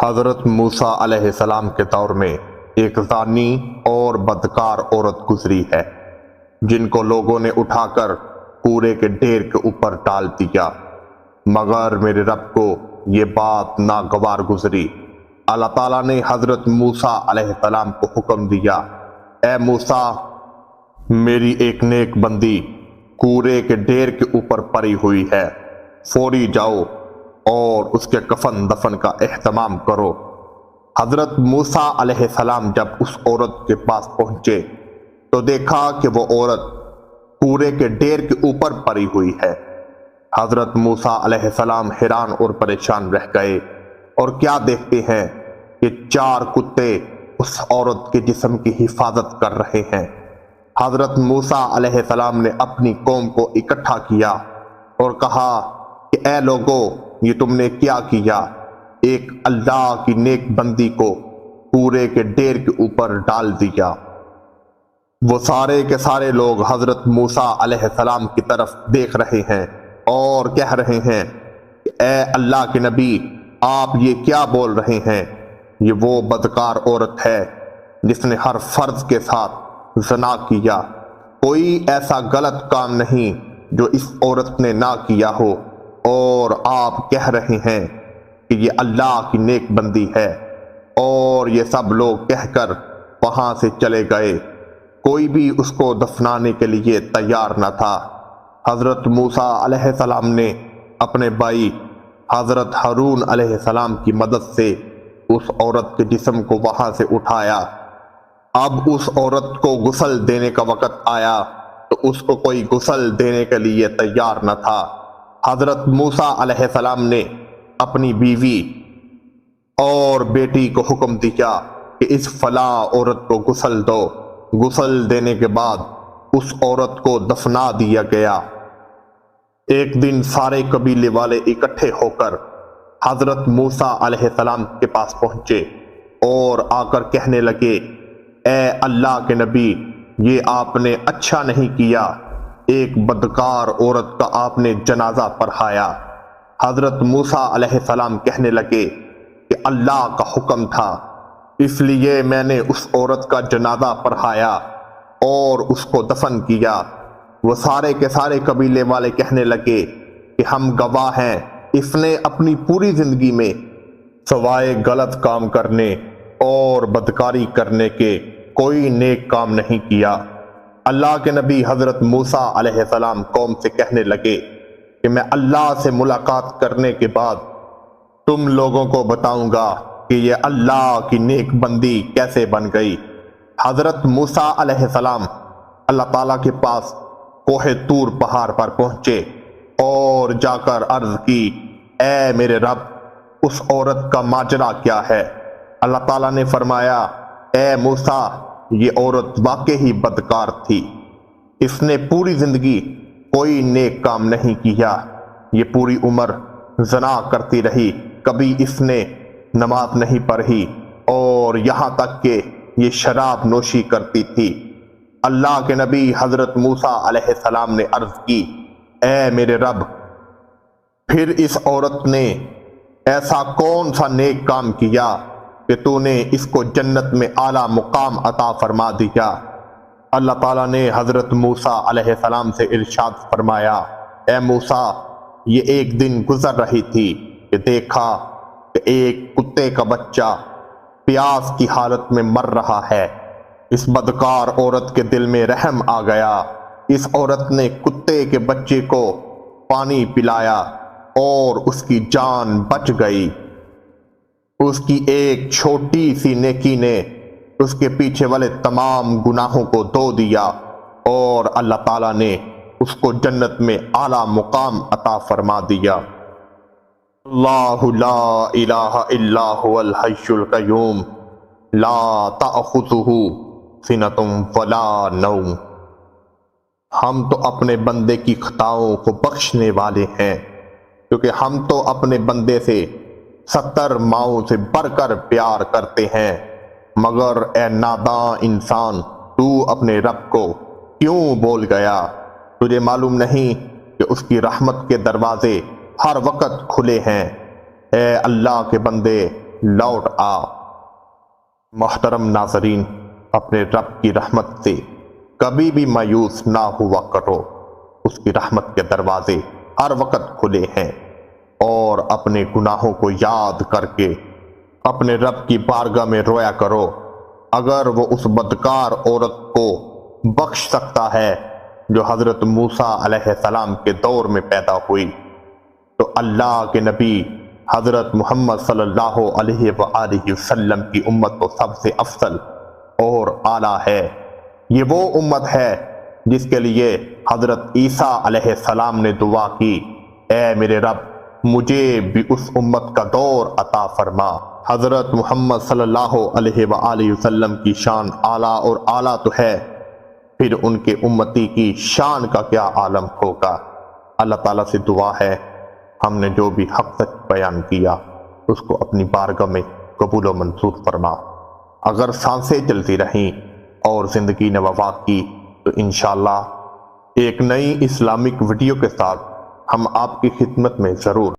حضرت موسیٰ علیہ السلام کے دور میں ایک زانی اور بدکار عورت گزری ہے جن کو لوگوں نے اٹھا کر پورے کے ڈھیر کے اوپر ڈال دیا، مگر میرے رب کو یہ بات ناگوار گزری۔ اللہ تعالیٰ نے حضرت موسیٰ علیہ السلام کو حکم دیا، اے موسیٰ، میری ایک نیک بندی کورے کے ڈھیر کے اوپر پڑی ہوئی ہے، فوری جاؤ اور اس کے کفن دفن کا اہتمام کرو۔ حضرت موسیٰ علیہ السلام جب اس عورت کے پاس پہنچے تو دیکھا کہ وہ عورت کورے کے ڈھیر کے اوپر پڑی ہوئی ہے۔ حضرت موسیٰ علیہ السلام حیران اور پریشان رہ گئے، اور کیا دیکھتے ہیں کہ 4 کتے اس عورت کے جسم کی حفاظت کر رہے ہیں۔ حضرت موسیٰ علیہ السلام نے اپنی قوم کو اکٹھا کیا اور کہا کہ اے لوگو، یہ تم نے کیا کیا؟ ایک اللہ کی نیک بندی کو پورے کے ڈھیر کے اوپر ڈال دیا۔ وہ سارے کے سارے لوگ حضرت موسیٰ علیہ السلام کی طرف دیکھ رہے ہیں اور کہہ رہے ہیں کہ اے اللہ کے نبی، آپ یہ کیا بول رہے ہیں؟ یہ وہ بدکار عورت ہے جس نے ہر فرض کے ساتھ زنا کیا، کوئی ایسا غلط کام نہیں جو اس عورت نے نہ کیا ہو، اور آپ کہہ رہے ہیں کہ یہ اللہ کی نیک بندی ہے۔ اور یہ سب لوگ کہہ کر وہاں سے چلے گئے، کوئی بھی اس کو دفنانے کے لیے تیار نہ تھا۔ حضرت موسیٰ علیہ السلام نے اپنے بھائی حضرت ہارون علیہ السلام کی مدد سے اس عورت کے جسم کو وہاں سے اٹھایا۔ اب اس عورت کو غسل دینے کا وقت آیا تو اس کو کوئی غسل دینے کے لیے تیار نہ تھا۔ حضرت موسیٰ علیہ السلام نے اپنی بیوی اور بیٹی کو حکم دیا کہ اس فلاں عورت کو غسل دو۔ غسل دینے کے بعد اس عورت کو دفنا دیا گیا۔ ایک دن سارے قبیلے والے اکٹھے ہو کر حضرت موسیٰ علیہ السلام کے پاس پہنچے اور آ کر کہنے لگے، اے اللہ کے نبی، یہ آپ نے اچھا نہیں کیا، ایک بدکار عورت کا آپ نے جنازہ پڑھایا۔ حضرت موسیٰ علیہ السلام کہنے لگے کہ اللہ کا حکم تھا، اس لیے میں نے اس عورت کا جنازہ پڑھایا اور اس کو دفن کیا۔ وہ سارے کے سارے قبیلے والے کہنے لگے کہ ہم گواہ ہیں، اس نے اپنی پوری زندگی میں سوائے غلط کام کرنے اور بدکاری کرنے کے کوئی نیک کام نہیں کیا۔ اللہ کے نبی حضرت موسیٰ علیہ السلام قوم سے کہنے لگے کہ میں اللہ سے ملاقات کرنے کے بعد تم لوگوں کو بتاؤں گا کہ یہ اللہ کی نیک بندی کیسے بن گئی۔ حضرت موسیٰ علیہ السلام اللہ تعالیٰ کے پاس کوہ طور پہاڑ پر پہنچے اور جا کر عرض کی، اے میرے رب، اس عورت کا ماجرا کیا ہے؟ اللہ تعالیٰ نے فرمایا، اے موسیٰ، یہ عورت واقعی بدکار تھی، اس نے پوری زندگی کوئی نیک کام نہیں کیا، یہ پوری عمر زنا کرتی رہی، کبھی اس نے نماز نہیں پڑھی، اور یہاں تک کہ یہ شراب نوشی کرتی تھی۔ اللہ کے نبی حضرت موسیٰ علیہ السلام نے عرض کی، اے میرے رب، پھر اس عورت نے ایسا کون سا نیک کام کیا کہ تو نے اس کو جنت میں اعلیٰ مقام عطا فرما دیا؟ اللہ تعالیٰ نے حضرت موسیٰ علیہ السلام سے ارشاد فرمایا، اے موسیٰ، یہ ایک دن گزر رہی تھی کہ دیکھا کہ ایک کتے کا بچہ پیاس کی حالت میں مر رہا ہے۔ اس بدکار عورت کے دل میں رحم آ گیا، اس عورت نے کتے کے بچے کو پانی پلایا اور اس کی جان بچ گئی۔ اس کی ایک چھوٹی سی نیکی نے اس کے پیچھے والے تمام گناہوں کو دھو دیا، اور اللہ تعالیٰ نے اس کو جنت میں اعلیٰ مقام عطا فرما دیا۔ اللہ لا الہ الا هو الحی القیوم لا تأخذہ سنۃ ولا نوم۔ ہم تو اپنے بندے کی خطاؤں کو بخشنے والے ہیں، کیونکہ ہم تو اپنے بندے سے 70 ماؤں سے بڑھ کر پیار کرتے ہیں، مگر اے ناداں انسان، تو اپنے رب کو کیوں بول گیا؟ تجھے معلوم نہیں کہ اس کی رحمت کے دروازے ہر وقت کھلے ہیں۔ اے اللہ کے بندے، لوٹ آ۔ محترم ناظرین، اپنے رب کی رحمت سے کبھی بھی مایوس نہ ہوا کرو، اس کی رحمت کے دروازے ہر وقت کھلے ہیں، اور اپنے گناہوں کو یاد کر کے اپنے رب کی بارگاہ میں رویا کرو۔ اگر وہ اس بدکار عورت کو بخش سکتا ہے جو حضرت موسیٰ علیہ السلام کے دور میں پیدا ہوئی، تو اللہ کے نبی حضرت محمد صلی اللہ علیہ وآلہ وسلم کی امت تو سب سے افضل اور اعلیٰ ہے۔ یہ وہ امت ہے جس کے لیے حضرت عیسیٰ علیہ السلام نے دعا کی، اے میرے رب مجھے بھی اس امت کا دور عطا فرما۔ حضرت محمد صلی اللہ علیہ وآلہ وسلم کی شان اعلیٰ اور اعلیٰ تو ہے، پھر ان کے امتی کی شان کا کیا عالم ہوگا۔ اللہ تعالیٰ سے دعا ہے ہم نے جو بھی حق سچ بیان کیا اس کو اپنی بارگاہ میں قبول و منظور فرما۔ اگر سانسیں چلتی رہیں اور زندگی نے وفا کی تو انشاءاللہ ایک نئی اسلامک ویڈیو کے ساتھ ہم آپ کی خدمت میں ضرور